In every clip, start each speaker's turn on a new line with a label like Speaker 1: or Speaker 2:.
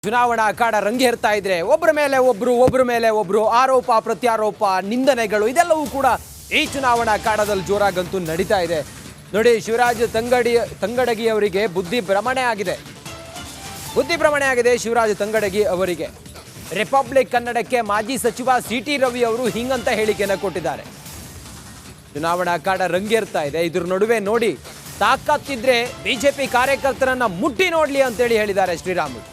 Speaker 1: ಚುನಾವಣಾ ಅಖಾಡ ರಂಗೇರ್ತಾ ಇದ್ರೆ ಒಬ್ಬರ ಮೇಲೆ ಒಬ್ರು ಆರೋಪ ಪ್ರತ್ಯಾರೋಪ ನಿಂದನೆಗಳು ಇದೆಲ್ಲವೂ ಕೂಡ ಈ ಚುನಾವಣಾ ಅಖಾಡದಲ್ಲಿ ಜೋರಾಗಂತೂ ನಡೀತಾ ಇದೆ. ನೋಡಿ, ಶಿವರಾಜ್ ತಂಗಡಗಿ ಅವರಿಗೆ ಬುದ್ಧಿ ಭ್ರಮಣೆ ಆಗಿದೆ. ಶಿವರಾಜ್ ತಂಗಡಗಿ ಅವರಿಗೆ ರಿಪಬ್ಲಿಕ್ ಕನ್ನಡಕ್ಕೆ ಮಾಜಿ ಸಚಿವ ಸಿ.ಟಿ. ರವಿ ಅವರು ಹಿಂಗಂತ ಹೇಳಿಕೆಯನ್ನು ಕೊಟ್ಟಿದ್ದಾರೆ. ಚುನಾವಣಾ ಅಖಾಡ ರಂಗೇರ್ತಾ ಇದೆ. ಇದ್ರ ನಡುವೆ ನೋಡಿ, ತಾಕತ್ತಿದ್ರೆ ಬಿಜೆಪಿ ಕಾರ್ಯಕರ್ತರನ್ನ ಮುಟ್ಟಿ ನೋಡ್ಲಿ ಅಂತೇಳಿ ಹೇಳಿದ್ದಾರೆ ಶ್ರೀರಾಮುಲು.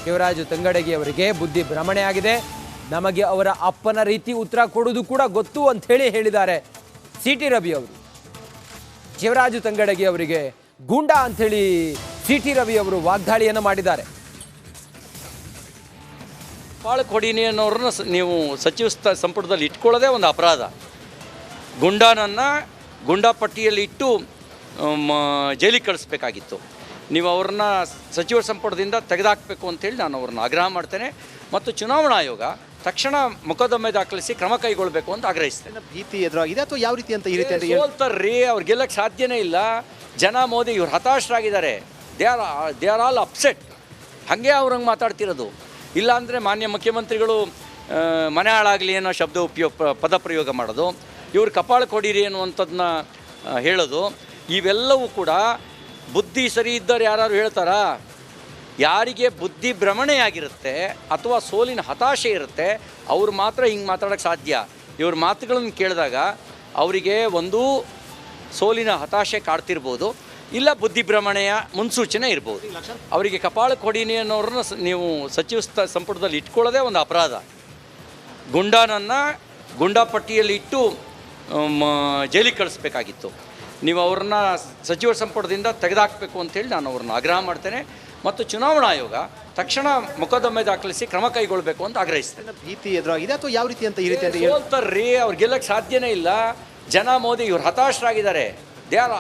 Speaker 1: ಶಿವರಾಜ್ ತಂಗಡಗಿ ಅವರಿಗೆ ಬುದ್ಧಿ ಭ್ರಮಣೆ ಆಗಿದೆ, ನಮಗೆ ಅವರ ಅಪ್ಪನ ರೀತಿ ಉತ್ತರ ಕೊಡುವುದು ಕೂಡ ಗೊತ್ತು ಅಂತ ಹೇಳಿದ್ದಾರೆ ಸಿ.ಟಿ. ರವಿ ಅವರು. ಶಿವರಾಜ್ ತಂಗಡಗಿ ಅವರಿಗೆ ಗೂಂಡಾ ಅಂಥೇಳಿ ಸಿ.ಟಿ. ರವಿ ಅವರು ವಾಗ್ದಾಳಿಯನ್ನು ಮಾಡಿದ್ದಾರೆ.
Speaker 2: ಕಪಾಳ ಕೊಡಿನಿಯನ್ನವ್ರನ್ನ ನೀವು ಸಚಿವ ಸಂಪುಟದಲ್ಲಿ ಇಟ್ಕೊಳ್ಳೋದೇ ಒಂದು ಅಪರಾಧ. ಗುಂಡಾ ಪಟ್ಟಿಯಲ್ಲಿ ಇಟ್ಟು ಜೈಲಿಗೆ ಕಳಿಸ್ಬೇಕಾಗಿತ್ತು. ನೀವು ಅವ್ರನ್ನ ಸಚಿವ ಸಂಪುಟದಿಂದ ತೆಗೆದುಹಾಕಬೇಕು ಅಂತೇಳಿ ನಾನು ಅವ್ರನ್ನ ಆಗ್ರಹ ಮಾಡ್ತೇನೆ. ಮತ್ತು ಚುನಾವಣಾ ಆಯೋಗ ತಕ್ಷಣ ಮೊಕದ್ದಮೆ ದಾಖಲಿಸಿ ಕ್ರಮ ಕೈಗೊಳ್ಳಬೇಕು ಅಂತ ಆಗ್ರಹಿಸ್ತೇನೆ.
Speaker 3: ಭೀತಿ ಎದುರಾಗಿದೆ ಅಥವಾ ಯಾವ ರೀತಿ ಅಂತ ಈ ರೀತಿ
Speaker 2: ಸೋಲ್ತಾರ್ರಿ, ಅವ್ರು ಗೆಲ್ಲಕ್ಕೆ ಸಾಧ್ಯನೇ ಇಲ್ಲ. ಜನ ಮೋದಿ ಇವ್ರು ಹತಾಶರಾಗಿದ್ದಾರೆ. They are all upset. ಹಾಗೆ ಅವ್ರಂಗೆ ಮಾತಾಡ್ತಿರೋದು. ಇಲ್ಲಾಂದರೆ ಮಾನ್ಯ ಮುಖ್ಯಮಂತ್ರಿಗಳು ಮನೆ ಹಾಳಾಗಲಿ ಅನ್ನೋ ಪದ ಪ್ರಯೋಗ ಮಾಡೋದು, ಇವ್ರು ಕಪಾಳ ಕೊಡಿರಿ ಅನ್ನುವಂಥದ್ದನ್ನ ಹೇಳೋದು, ಇವೆಲ್ಲವೂ ಕೂಡ ಬುದ್ಧಿ ಸರಿ ಇದ್ದರೆ ಯಾರು ಹೇಳ್ತಾರಾ? ಯಾರಿಗೆ ಬುದ್ಧಿ ಭ್ರಮಣೆಯಾಗಿರುತ್ತೆ ಅಥವಾ ಸೋಲಿನ ಹತಾಶೆ ಇರುತ್ತೆ ಅವ್ರು ಮಾತ್ರ ಹಿಂಗೆ ಮಾತಾಡೋಕ್ಕೆ ಸಾಧ್ಯ. ಇವ್ರ ಮಾತುಗಳನ್ನು ಕೇಳಿದಾಗ ಅವರಿಗೆ ಒಂದು ಸೋಲಿನ ಹತಾಶೆ ಕಾಡ್ತಿರ್ಬೋದು, ಇಲ್ಲ ಬುದ್ಧಿ ಭ್ರಮಣೆಯ ಮುನ್ಸೂಚನೆ ಇರ್ಬೋದು. ಅವರಿಗೆ ಕಪಾಳ ಕೊಡಿನಿ ಅನ್ನೋರನ್ನ ನೀವು ಸಚಿವ ಸಂಪುಟದಲ್ಲಿ ಇಟ್ಕೊಳ್ಳೋದೇ ಒಂದು ಅಪರಾಧ. ಗುಂಡಾ ಪಟ್ಟಿಯಲ್ಲಿ ಇಟ್ಟು ಜೈಲಿಗೆ ಕಳಿಸ್ಬೇಕಾಗಿತ್ತು. ನೀವು ಅವ್ರನ್ನ ಸಚಿವ ಸಂಪುಟದಿಂದ ತೆಗೆದುಹಾಕಬೇಕು ಅಂತೇಳಿ ನಾನು ಅವ್ರನ್ನ ಆಗ್ರಹ ಮಾಡ್ತೇನೆ. ಮತ್ತು ಚುನಾವಣಾ ಆಯೋಗ ತಕ್ಷಣ ಮೊಕದ್ದಮೆ ದಾಖಲಿಸಿ ಕ್ರಮ ಕೈಗೊಳ್ಳಬೇಕು ಅಂತ ಆಗ್ರಹಿಸ್ತೇನೆ.
Speaker 3: ಭೀತಿ ಎದುರಾಗಿದೆ ಅಥವಾ ಯಾವ ರೀತಿ ಅಂತ ಈ ರೀತಿ
Speaker 2: ಸೋಲ್ತಾರ್ರಿ, ಅವ್ರು ಗೆಲ್ಲಕ್ಕೆ ಸಾಧ್ಯನೇ ಇಲ್ಲ. ಜನ ಮೋದಿ ಇವ್ರು ಹತಾಶರಾಗಿದ್ದಾರೆ. They R